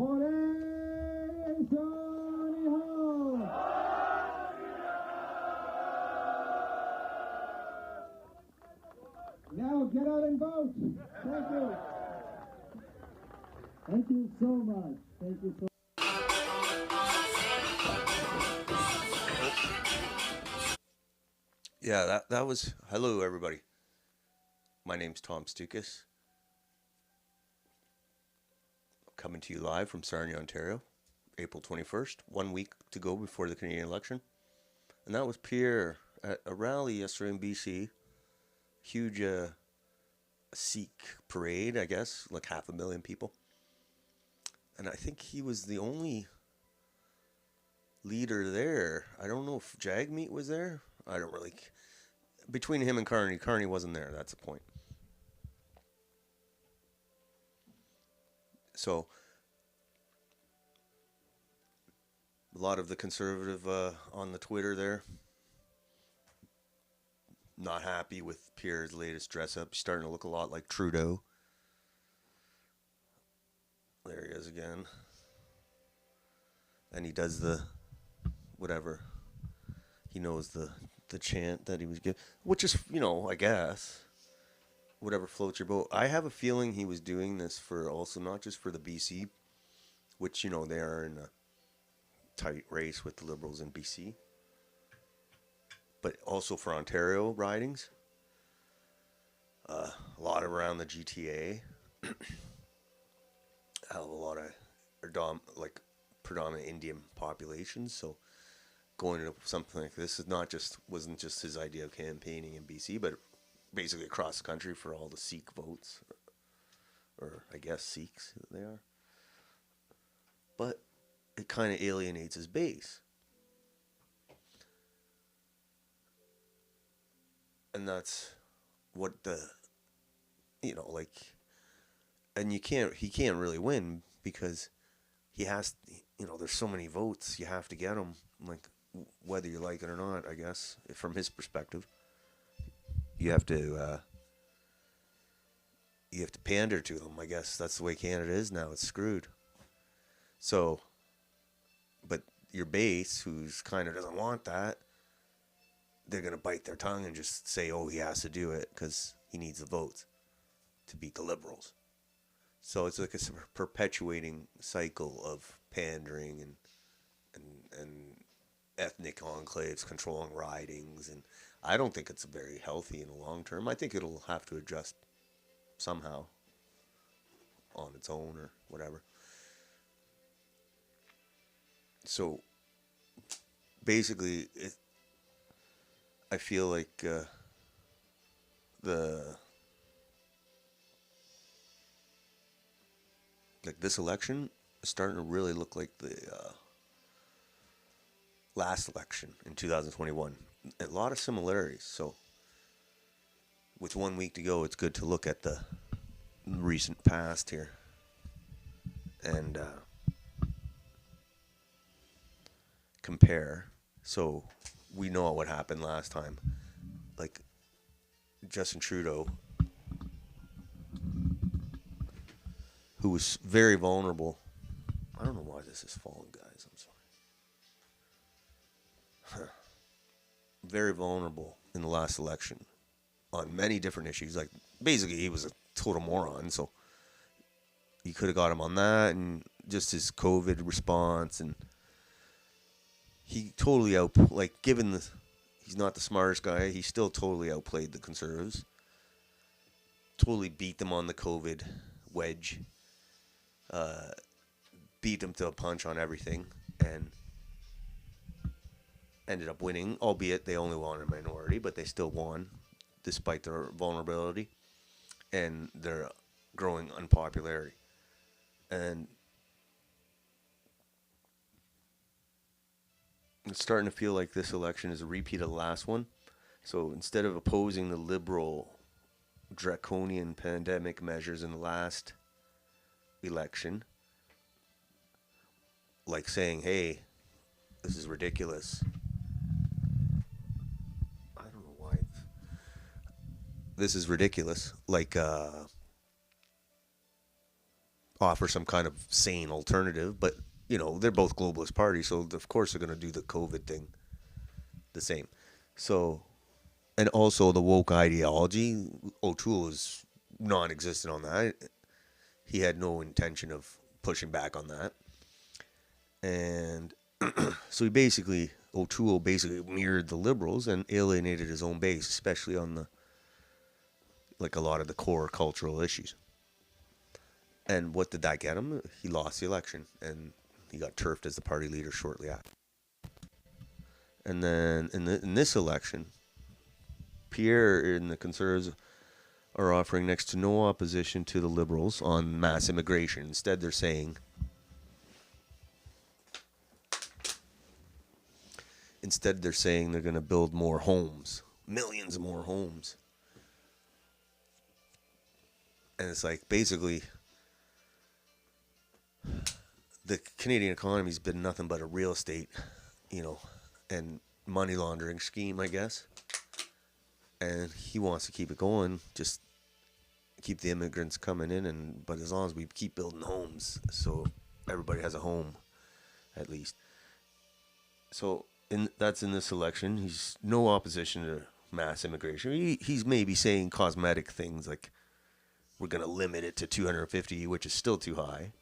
Now get out and vote. Thank you. Thank you so much. Thank you so much. Yeah, that was... Hello, everybody. My name's Tom Stoukas. Coming to you live from Sarnia, Ontario. April 21st. 1 week to go before the Canadian election. And that was Pierre at a rally yesterday in BC. Huge Sikh parade, I guess. Like 500,000 people. And I think he was the only leader there. I don't know if Jagmeet was there. I don't really... Between him and Carney wasn't there. That's the point. So, a lot of the conservative on the Twitter there, not happy with Pierre's latest dress up. He's starting to look a lot like Trudeau. There he is again. And he does the, whatever, he knows the chant that he was giving, which is, I guess, whatever floats your boat. I have a feeling he was doing this for also not just for the BC, which, they are in a tight race with the Liberals in BC, but also for Ontario ridings. A lot around the GTA. A lot of predominant Indian populations, so going into something like this wasn't just his idea of campaigning in BC, but basically across the country for all the Sikh votes, or I guess Sikhs they are. But it kind of alienates his base, and that's what and he can't really win because he has, there's so many votes, you have to get him, whether you like it or not, I guess, from his perspective. You have to pander to them, I guess. That's the way Canada is now. It's screwed. So, but your base, who's kind of doesn't want that, they're going to bite their tongue and just say, oh, he has to do it because he needs the votes to beat the Liberals. So it's like a perpetuating cycle of pandering and ethnic enclaves controlling ridings, and I don't think it's very healthy in the long term. I think it'll have to adjust somehow on its own or whatever. So basically, I feel like this election is starting to really look like the last election in 2021. A lot of similarities. So with 1 week to go, it's good to look at the recent past here and compare. So we know what happened last time. Like Justin Trudeau, who was very vulnerable. I don't know why this is falling, guys. I'm sorry. Very vulnerable in the last election on many different issues. Like, basically, he was a total moron. So you could have got him on that, and just his COVID response, and he totally he's not the smartest guy. He still totally outplayed the Conservatives. Totally beat them on the COVID wedge. Beat them to a punch on everything, and ended up winning, albeit they only won a minority, but they still won despite their vulnerability and their growing unpopularity. And it's starting to feel like this election is a repeat of the last one. So instead of opposing the liberal draconian pandemic measures in the last election, like saying, hey, this is ridiculous. I don't know why. This is ridiculous. Like, offer some kind of sane alternative. But they're both globalist parties, so of course they're going to do the COVID thing the same. So, and also the woke ideology, O'Toole is non-existent on that. He had no intention of pushing back on that. And so O'Toole basically mirrored the liberals and alienated his own base, especially on a lot of the core cultural issues. And what did that get him? He lost the election, and he got turfed as the party leader shortly after. And then in this election, Pierre and the Conservatives are offering next to no opposition to the Liberals on mass immigration. Instead, they're saying they're going to build more homes, millions more homes. And it's like, basically, the Canadian economy's been nothing but a real estate, and money laundering scheme, I guess. And he wants to keep it going, just keep the immigrants coming in, but as long as we keep building homes, so everybody has a home, at least. So that's in this election. He's no opposition to mass immigration. He's maybe saying cosmetic things like we're going to limit it to 250, which is still too high,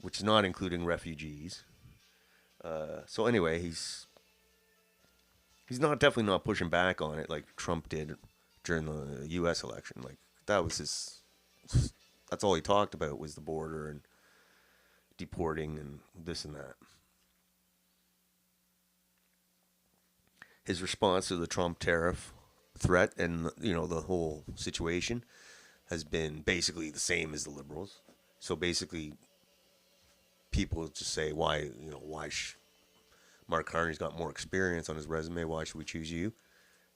which is not including refugees. So anyway, he's definitely not pushing back on it like Trump did during the U.S. election. Like that's all he talked about was the border and deporting and this and that. His response to the Trump tariff threat and the whole situation has been basically the same as the Liberals. So basically, people just say, why Mark Carney's got more experience on his resume. Why should we choose you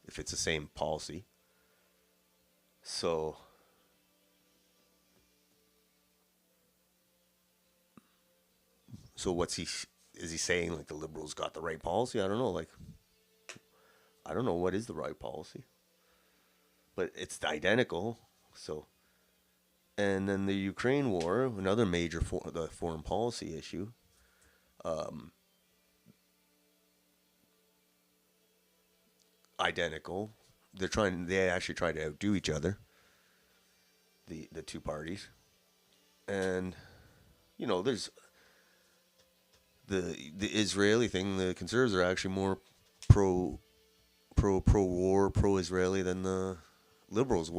if it's the same policy? So is he saying like the Liberals got the right policy? I don't know. I don't know what is the right policy, but it's identical. So, and then the Ukraine war, another major the foreign policy issue. Identical. They actually try to outdo each other. The two parties, and there's the Israeli thing. The Conservatives are actually more pro war, pro Israeli than the Liberals.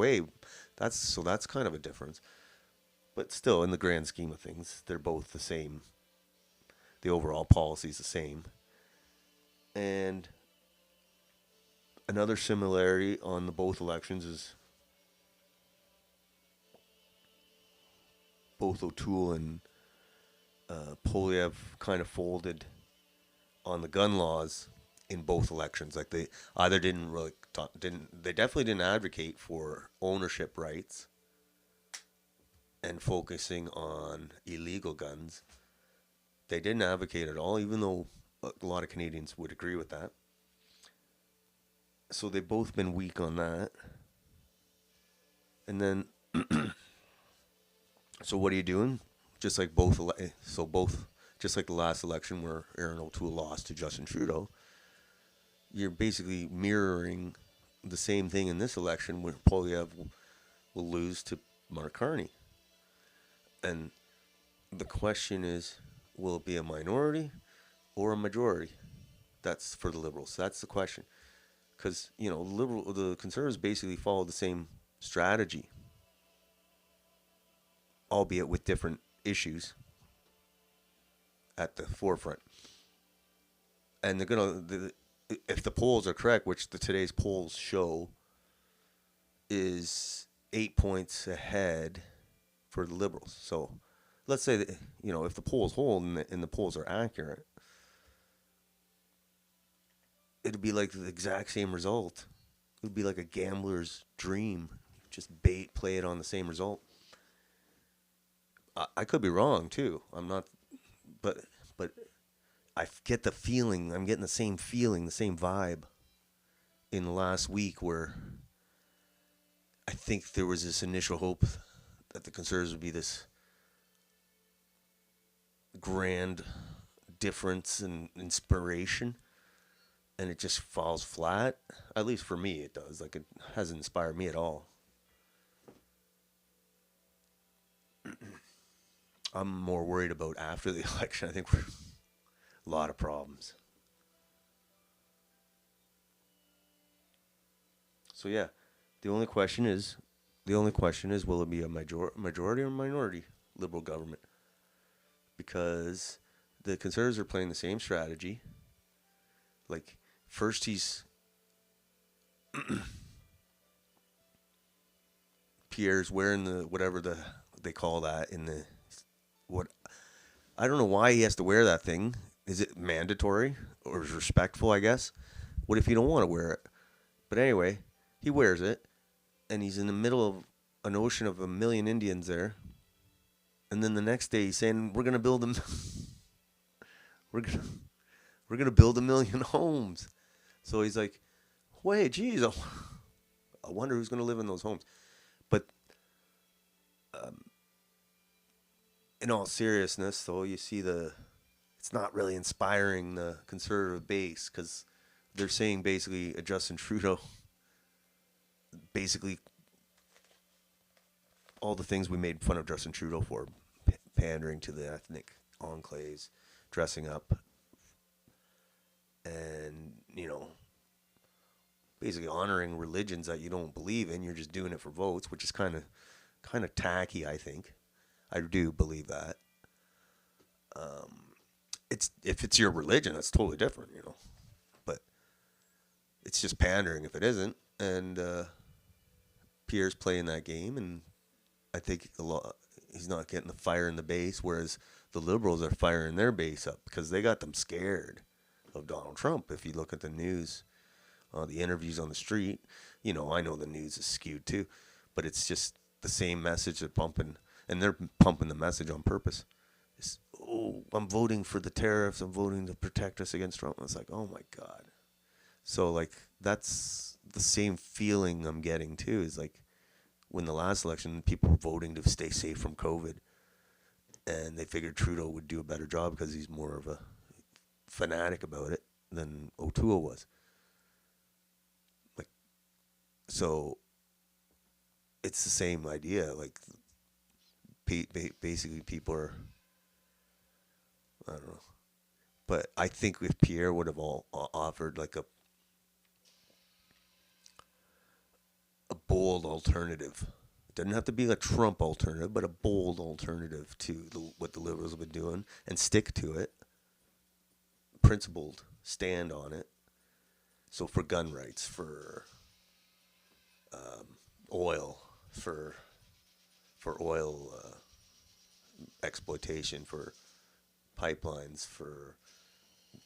That's kind of a difference, but still, in the grand scheme of things, they're both the same. The overall policy is the same, and another similarity on both elections is both O'Toole and Poilievre kind of folded on the gun laws in both elections. Like they either they definitely didn't advocate for ownership rights and focusing on illegal guns. They didn't advocate at all, even though a lot of Canadians would agree with that. So they've both been weak on that. And then, so what are you doing? Just like just like the last election where Erin Otoole lost to Justin Trudeau, you're basically mirroring the same thing in this election where Poilievre will lose to Mark Carney. And the question is, will it be a minority or a majority? That's for the Liberals. That's the question. Because, the Conservatives basically follow the same strategy, albeit with different issues at the forefront. And if the polls are correct, which today's polls show is 8 points ahead for the Liberals. So let's say that, if the polls hold and the polls are accurate, it'd be like the exact same result. It would be like a gambler's dream. Just play it on the same result. I could be wrong too. I'm not, but I get the feeling. I'm getting the same feeling, the same vibe in the last week where I think there was this initial hope that the Conservatives would be this grand difference in inspiration, and it just falls flat. At least for me, it does. Like, it hasn't inspired me at all. I'm more worried about after the election. I think we're a lot of problems. So yeah, the only question is, will it be a majority or minority liberal government? Because the conservatives are playing the same strategy. Like, first Pierre's wearing the whatever they call that in the what I don't know why he has to wear that thing. Is it mandatory or is respectful? I guess. What if you don't want to wear it? But anyway, he wears it, and he's in the middle of an ocean of a million Indians there. And then the next day he's saying we're gonna build them. we're gonna we're gonna build 1 million homes. So he's like, wait, geez, I wonder who's gonna live in those homes. But in all seriousness, though, you see it's not really inspiring the conservative base because they're saying basically Justin Trudeau, basically all the things we made fun of Justin Trudeau for, pandering to the ethnic enclaves, dressing up, and, basically honoring religions that you don't believe in. You're just doing it for votes, which is kind of tacky, I think. I do believe that. If it's your religion, that's totally different, But it's just pandering if it isn't. And Pierre's playing that game, and I think he's not getting the fire in the base, whereas the Liberals are firing their base up because they got them scared of Donald Trump. If you look at the news, the interviews on the street, I know the news is skewed too, but it's just the same message they're pumping, and they're pumping the message on purpose. I'm voting for the tariffs. I'm voting to protect us against Trump. And it's like, oh my God. So like that's the same feeling I'm getting too. Is like when the last election, people were voting to stay safe from COVID, and they figured Trudeau would do a better job because he's more of a fanatic about it than Otoole was. Like, so it's the same idea. Like basically people are, I don't know. But I think if Pierre would have offered like a bold alternative, it doesn't have to be a Trump alternative, but a bold alternative to what the Liberals have been doing, and stick to it, principled, stand on it. So for gun rights, for oil, for oil exploitation, for pipelines, for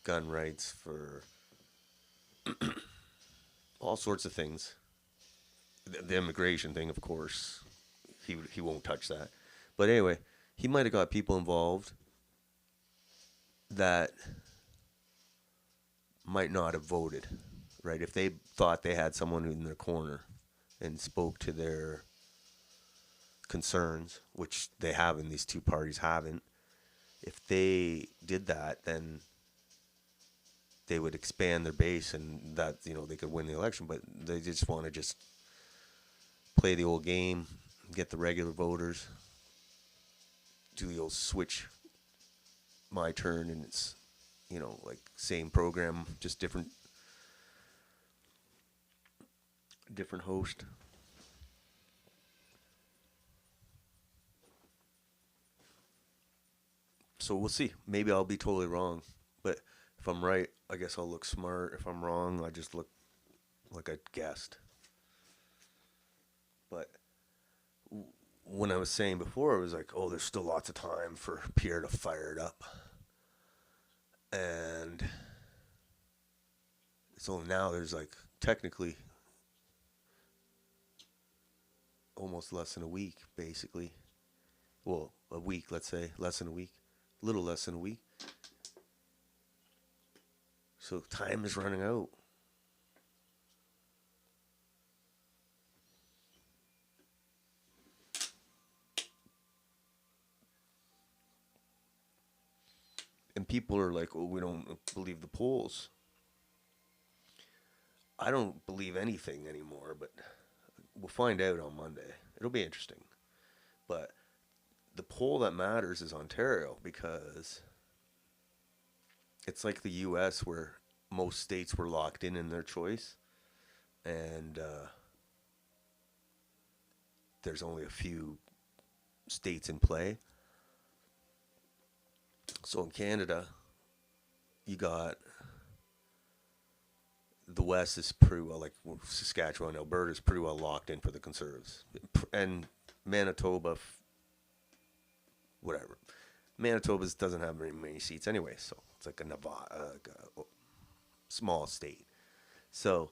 gun rights, for all sorts of things. The immigration thing, of course, he won't touch that. But anyway, he might have got people involved that might not have voted, right? If they thought they had someone in their corner and spoke to their concerns, which they haven't, these two parties haven't. If they did that, then they would expand their base, and that they could win the election. But they just want to just play the old game, get the regular voters, do the old switch, my turn, and it's like same program, just different host. So we'll see. Maybe I'll be totally wrong, but if I'm right, I guess I'll look smart. If I'm wrong, I just look like I guessed. But when I was saying before, it was like, oh, there's still lots of time for Pierre to fire it up. And so now there's like technically almost less than a week, basically. Well, a week, let's say, less than a week, a little less than a week. So time is running out. And people are like, oh, we don't believe the polls. I don't believe anything anymore, but we'll find out on Monday. It'll be interesting. But the poll that matters is Ontario, because it's like the U.S. where most states were locked in their choice, and there's only a few states in play. So in Canada, you got the West is pretty well, like Saskatchewan, Alberta is pretty well locked in for the Conservatives, and Manitoba, whatever. Manitoba doesn't have very many seats anyway, so it's like a Nevada, like a small state. So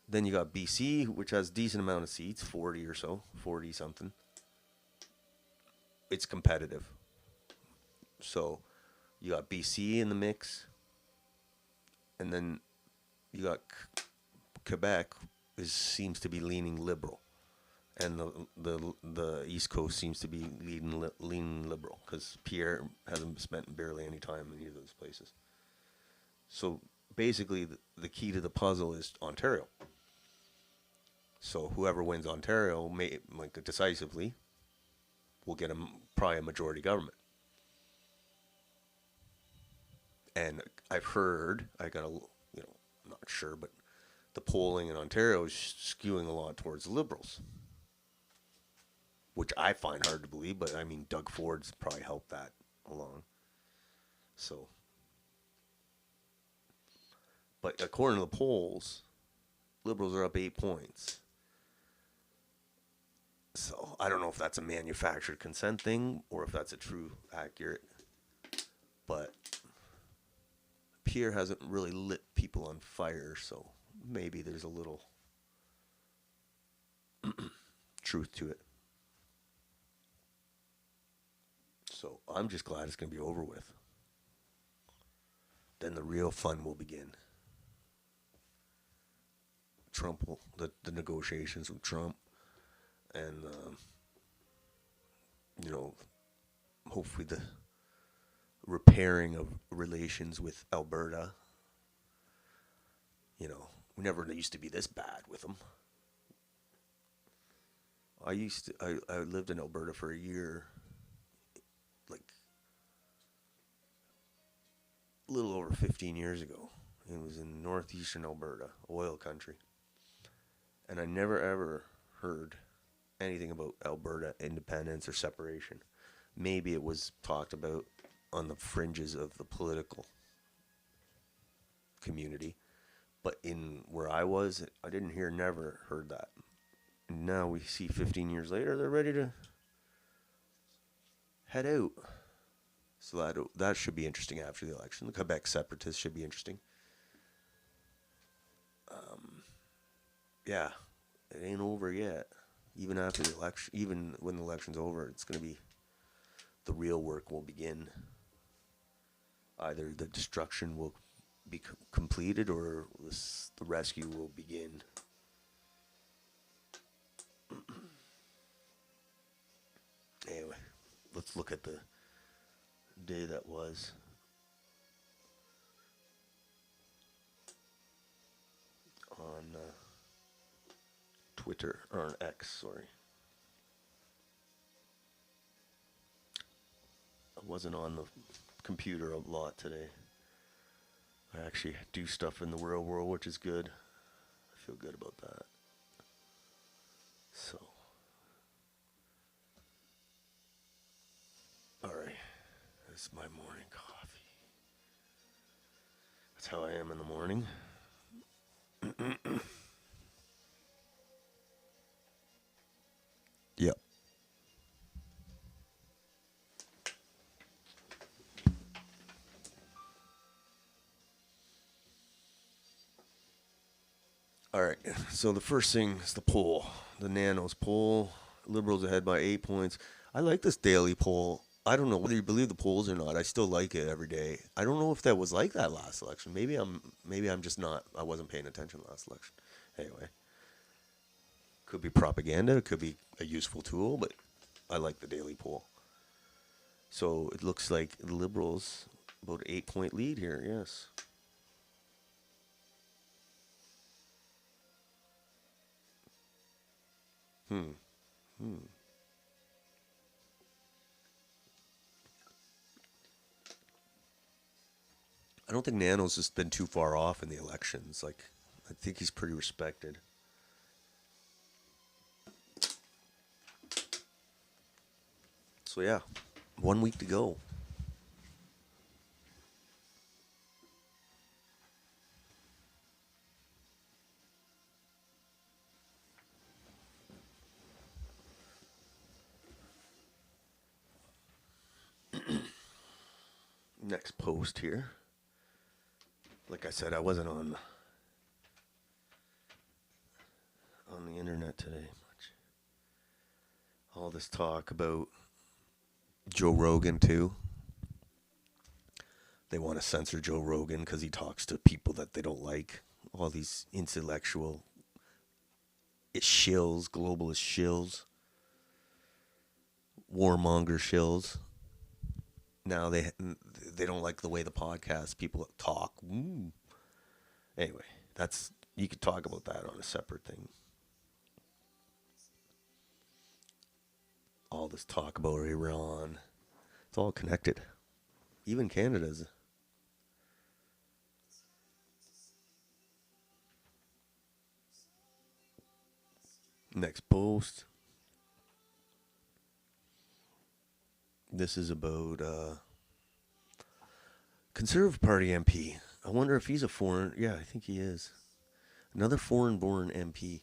then you got BC, which has a decent amount of seats, 40 or so, 40 something. It's competitive. So you got BC in the mix, and then you got Quebec seems to be leaning liberal, and the East Coast seems to be leaning liberal, because Pierre hasn't spent barely any time in either of those places. So basically, the key to the puzzle is Ontario. So whoever wins Ontario, decisively, will get probably a majority government. And I've heard, I'm not sure, but the polling in Ontario is skewing a lot towards the Liberals, which I find hard to believe, but I mean, Doug Ford's probably helped that along. So, but according to the polls, Liberals are up 8 points. So I don't know if that's a manufactured consent thing or if that's a true accurate, but Pierre hasn't really lit people on fire, so maybe there's a little truth to it. So I'm just glad it's going to be over with. Then the real fun will begin. The negotiations with Trump, and hopefully the repairing of relations with Alberta. We never used to be this bad with them. I lived in Alberta for a year, like a little over 15 years ago. It was in northeastern Alberta, oil country. And I never ever heard anything about Alberta independence or separation. Maybe it was talked about on the fringes of the political community. But in where I was, I never heard that. And now we see 15 years later, they're ready to head out. So that should be interesting after the election. The Quebec separatists should be interesting. Yeah, it ain't over yet. Even after the election, even when the election's over, it's going to be, the real work will begin. Either the destruction will be completed or the rescue will begin. Anyway, let's look at the day that was. On Twitter, or on X, sorry. I wasn't on the computer a lot today. I actually do stuff in the real world, which is good. I feel good about that. So, alright, this is my morning coffee. That's how I am in the morning. Yep. All right, so the first thing is the poll. The Nanos poll. Liberals ahead by 8 points. I like this daily poll. I don't know whether you believe the polls or not. I still like it every day. I don't know if that was like that last election. Maybe I'm just not. I wasn't paying attention last election. Anyway, could be propaganda. It could be a useful tool, but I like the daily poll. So it looks like the Liberals About an 8-point lead here, yes. I don't think Nano's just been too far off in the elections. Like, I think he's pretty respected. So yeah, 1 week to go. Next post here. Like I said, I wasn't on the internet today much. All this talk about Joe Rogan too. They want to censor Joe Rogan because he talks to people that they don't like. All these intellectual shills, globalist shills, warmonger shills. Now they don't like the way the podcast people talk. Anyway, you could talk about that on a separate thing. All this talk about Iran, it's all connected. Even Canada's. Next post. This is about Conservative Party MP. I wonder if he's a foreign. Yeah, I think he is. Another foreign-born MP.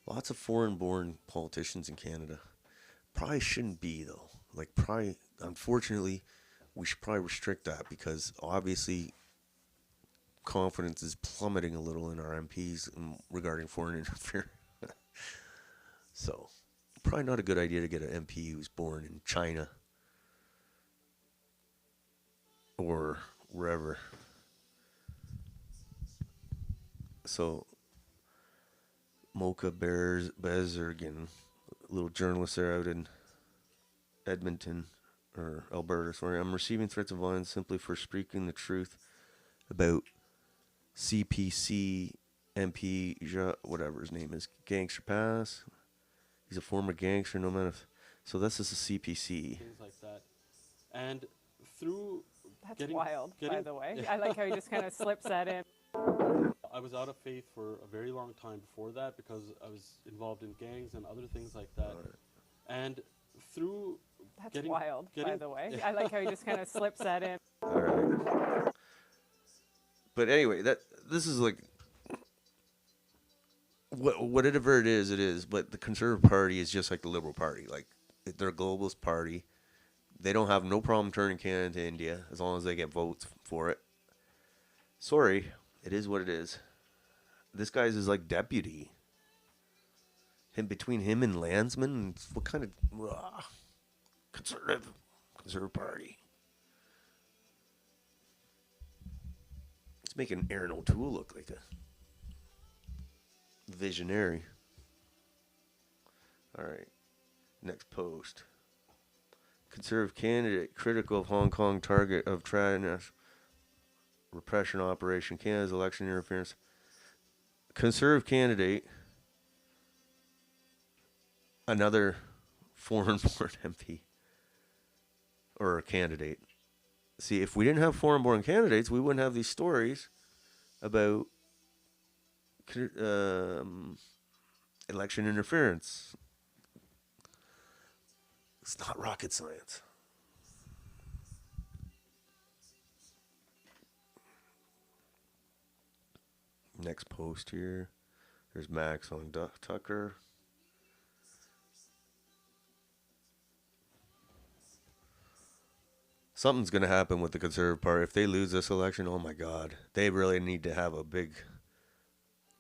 Lots of foreign-born politicians in Canada. Probably shouldn't be, though. Like, unfortunately, we should probably restrict that because obviously confidence is plummeting a little in our MPs regarding foreign interference. So, probably not a good idea to get an MP who's born in China or wherever. So, Mocha Bezergan, a little journalist there out in Edmonton, or Alberta, sorry. I'm receiving threats of violence simply for speaking the truth about CPC MP, whatever his name is, Gangster Pass. He's a former gangster, no matter. So this is a CPC. Things like that. And through That's wild, by the way. I like how he just kind of slips that in. I was out of faith for a very long time before that because I was involved in gangs and other things like that. Right. And through That's wild, by the way. I like how he just kind of slips that in. All right. But anyway, this is like whatever it is. But the Conservative Party is just like the Liberal Party. Like, they're a globalist party. They don't have no problem turning Canada to India as long as they get votes for it. Sorry, it is what it is. This guy's is like deputy. Between him and Landsman, what kind of conservative party? It's making Erin Otoole look like a visionary. All right, next post. Conservative candidate critical of Hong Kong target of repression operation. Canada's election interference. Conservative candidate. Another foreign-born MP or candidate. See, if we didn't have foreign-born candidates, we wouldn't have these stories about election interference. It's not rocket science. Next post here. There's Max on Tucker. Something's going to happen with the Conservative Party. If they lose this election, oh my God. They really need to have a big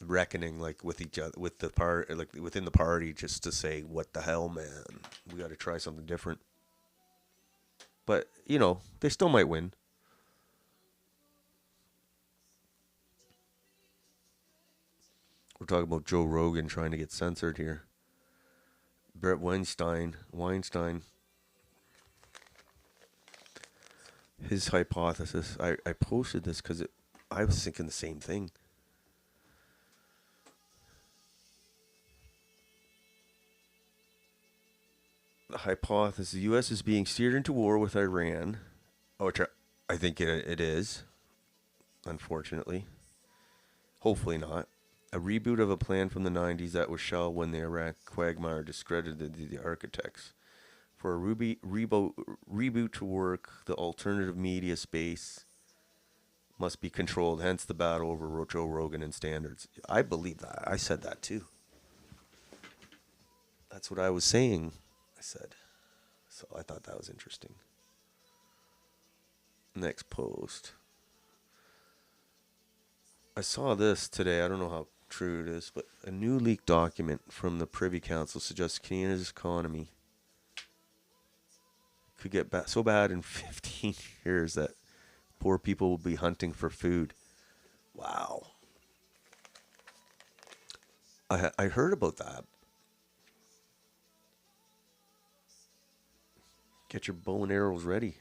reckoning, like, with each other, with the part, like within the party, just to say, what the hell, man? We got to try something different. But, they still might win. We're talking about Joe Rogan trying to get censored here. Brett Weinstein. his hypothesis. I posted this because I was thinking the same thing. The hypothesis: the U.S. is being steered into war with Iran, which I think it is, unfortunately. Hopefully not. A reboot of a plan from the 90s that was shelved when the Iraq quagmire discredited the architects. For a reboot to work, the alternative media space must be controlled, hence the battle over Joe Rogan and standards. I believe that. I said that too. That's what I was saying, I said. So I thought that was interesting. Next post. I saw this today. I don't know how true it is, but a new leaked document from the Privy Council suggests Canada's economy could get so bad in 15 years that poor people will be hunting for food. Wow. I heard about that. Get your bow and arrows ready.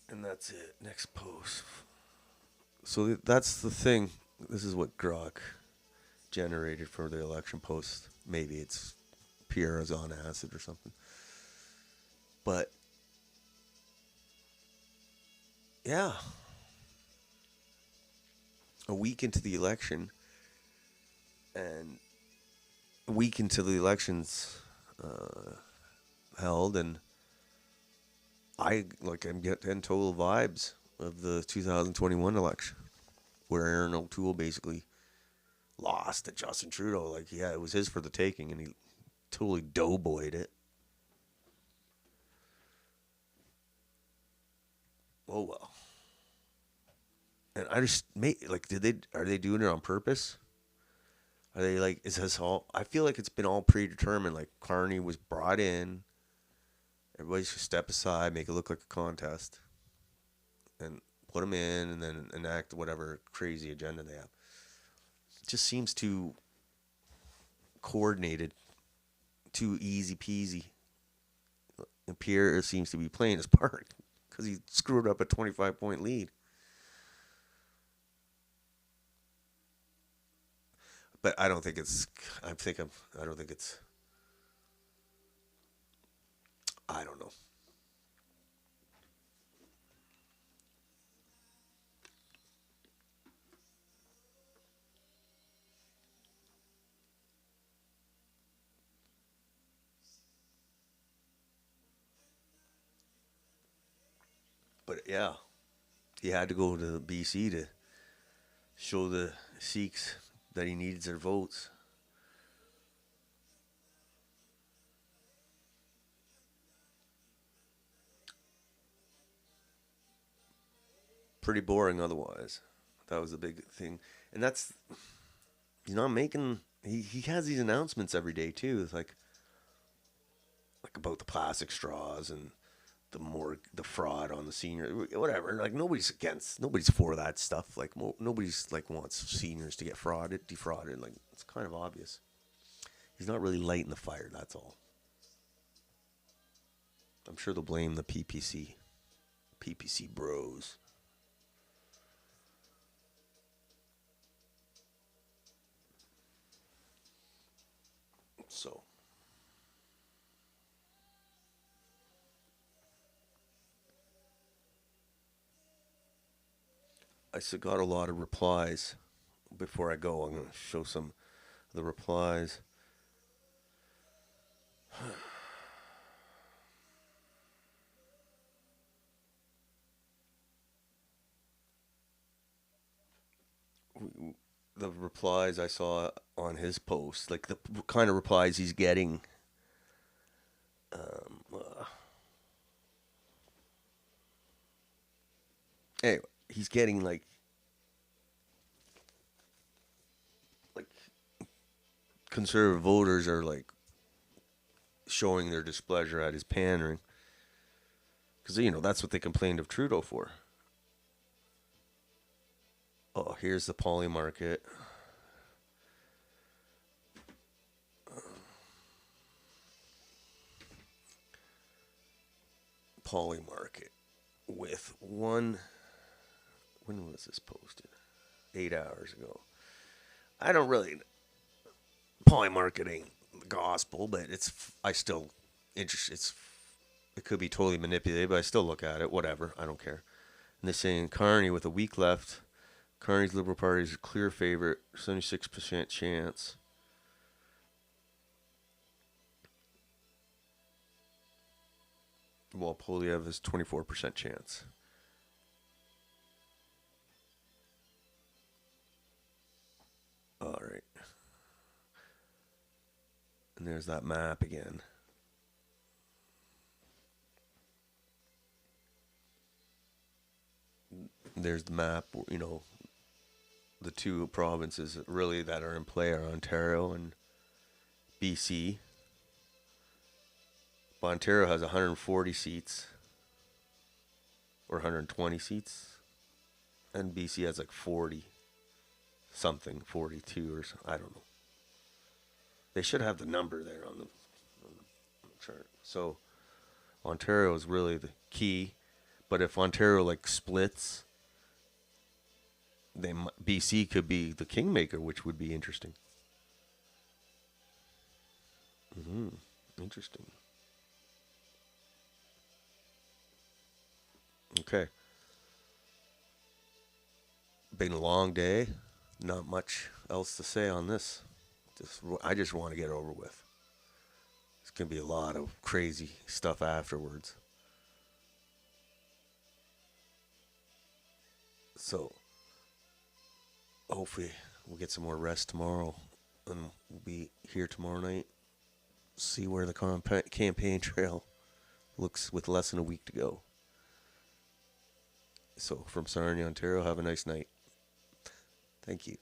And that's it. Next post. So that's the thing. This is what Grok generated for the election post. Maybe it's Pierre is on acid or something. But yeah, a week into the election, and a week into the elections held, and I'm getting total vibes of the 2021 election, where Erin Otoole basically lost to Justin Trudeau. Like, yeah, it was his for the taking, and he totally doughboyed it. Oh well. And I just are they doing it on purpose? Are they like, is this all? I feel like it's been all predetermined. Like, Carney was brought in. Everybody should step aside, make it look like a contest, and put him in, and then enact whatever crazy agenda they have. It just seems too coordinated, too easy peasy. And Pierre seems to be playing his part because he screwed up a 25-point lead. But I don't think it's. I don't think it's. I don't know. But yeah, he had to go to BC to show the Sikhs that he needs their votes. Pretty boring otherwise. That was a big thing. And that's, he's not making, he has these announcements every day too. It's like about the plastic straws and the fraud on the senior, whatever. Like, nobody's for that stuff. Like, nobody's like wants seniors to get defrauded. Like, it's kind of obvious. He's not really lighting the fire, that's all. I'm sure they'll blame the PPC bros. So, I got a lot of replies. Before I go, I'm going to show some of the replies. The replies I saw on his post, like the kind of replies he's getting. Anyway, he's getting like conservative voters are like showing their displeasure at his pandering, because that's what they complained of Trudeau for. Oh, here's the poly market. Polymarket with one. When was this posted? 8 hours ago. I don't really. Polymarket ain't the gospel, but I still interested. It could be totally manipulated, but I still look at it. Whatever, I don't care. And they're saying Carney with a week left. Carney's Liberal Party is a clear favorite, 76% chance. While Poilievre has 24% chance. All right. And there's that map again. There's the map, you know, the two provinces really that are in play are Ontario and BC. But Ontario has 140 seats or 120 seats, and BC has like 40 something, 42 or something. I don't know. They should have the number there on the chart. So Ontario is really the key, but if Ontario like splits, BC could be the kingmaker, which would be interesting. Interesting. Okay. Been a long day. Not much else to say on this. I just want to get it over with. It's going to be a lot of crazy stuff afterwards. So, hopefully we'll get some more rest tomorrow. And we'll be here tomorrow night. See where the campaign trail looks with less than a week to go. So, from Sarnia, Ontario, have a nice night. Thank you.